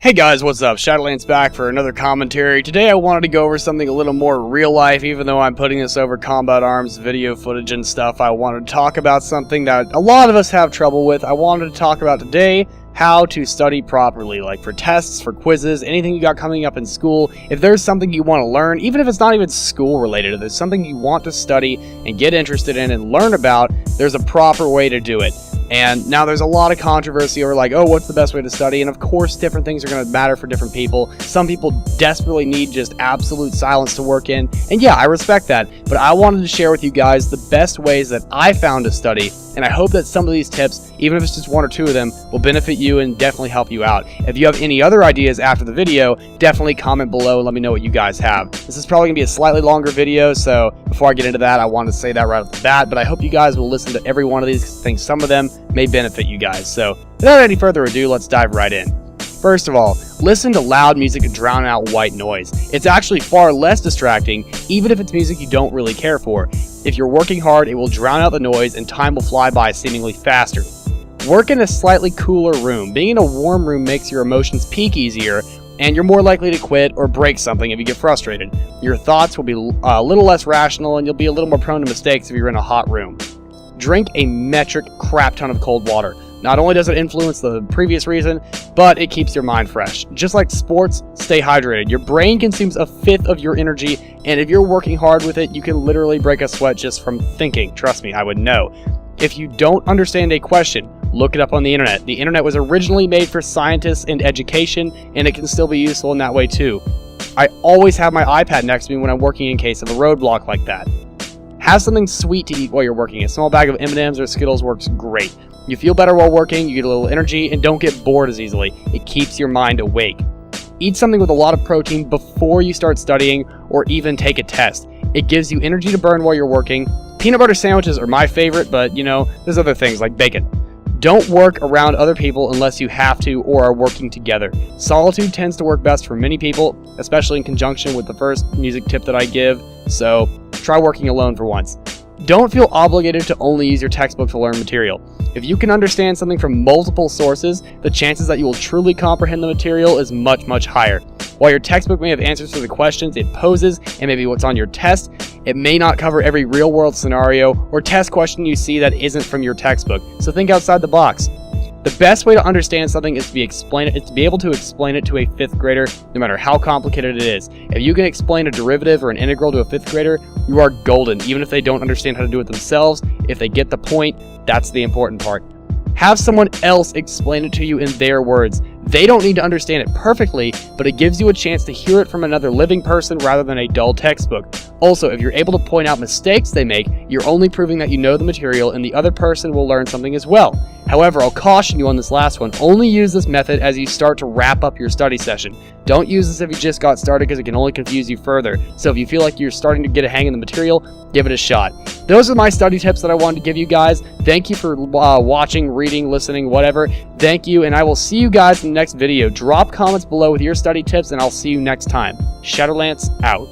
Hey guys, what's up? Shadowlands back for another commentary. Today I wanted to go over something a little more real life, even though I'm putting this over combat arms, video footage and stuff. I wanted to talk about something that a lot of us have trouble with. I wanted to talk about today how to study properly, like for tests, for quizzes, anything you got coming up in school. If there's something you want to learn, even if it's not even school related, if there's something you want to study and get interested in and learn about, there's a proper way to do it. And now there's a lot of controversy over like, oh, what's the best way to study? And of course, different things are going to matter for different people. Some people desperately need just absolute silence to work in. And yeah, I respect that. But I wanted to share with you guys the best ways that I found to study. And I hope that some of these tips, even if it's just one or two of them, will benefit you and definitely help you out. If you have any other ideas after the video, definitely comment below and let me know what you guys have. This is probably going to be a slightly longer video, so before I get into that, I wanted to say that right off the bat, but I hope you guys will listen to every one of these because I think some of them may benefit you guys. So without any further ado, let's dive right in. First of all, listen to loud music to drown out white noise. It's actually far less distracting, even if it's music you don't really care for. If you're working hard, it will drown out the noise and time will fly by seemingly faster. Work in a slightly cooler room. Being in a warm room makes your emotions peak easier, and you're more likely to quit or break something if you get frustrated. Your thoughts will be a little less rational, and you'll be a little more prone to mistakes if you're in a hot room. Drink a metric crap ton of cold water. Not only does it influence the previous reason, but it keeps your mind fresh. Just like sports, stay hydrated. Your brain consumes a fifth of your energy, and if you're working hard with it, you can literally break a sweat just from thinking. Trust me, I would know. If you don't understand a question, look it up on the internet. The internet was originally made for scientists and education, and it can still be useful in that way too. I always have my iPad next to me when I'm working in case of a roadblock like that. Have something sweet to eat while you're working. A small bag of M&Ms or Skittles works great. You feel better while working, you get a little energy, and don't get bored as easily. It keeps your mind awake. Eat something with a lot of protein before you start studying or even take a test. It gives you energy to burn while you're working. Peanut butter sandwiches are my favorite, but you know, there's other things like bacon. Don't work around other people unless you have to or are working together. Solitude tends to work best for many people, especially in conjunction with the first music tip that I give, so try working alone for once. Don't feel obligated to only use your textbook to learn material. If you can understand something from multiple sources, the chances that you will truly comprehend the material is much, much higher. While your textbook may have answers to the questions it poses and maybe what's on your test, it may not cover every real-world scenario or test question you see that isn't from your textbook, so think outside the box. The best way to understand something is to be able to explain it to a 5th grader, no matter how complicated it is. If you can explain a derivative or an integral to a 5th grader, you are golden, even if they don't understand how to do it themselves. If they get the point, that's the important part. Have someone else explain it to you in their words. They don't need to understand it perfectly, but it gives you a chance to hear it from another living person rather than a dull textbook. Also, if you're able to point out mistakes they make, you're only proving that you know the material and the other person will learn something as well. However, I'll caution you on this last one. Only use this method as you start to wrap up your study session. Don't use this if you just got started because it can only confuse you further. So if you feel like you're starting to get a hang of the material, give it a shot. Those are my study tips that I wanted to give you guys. Thank you for watching, reading, listening, whatever. Thank you, and I will see you guys in the next video. Drop comments below with your study tips, and I'll see you next time. Shadowlands out.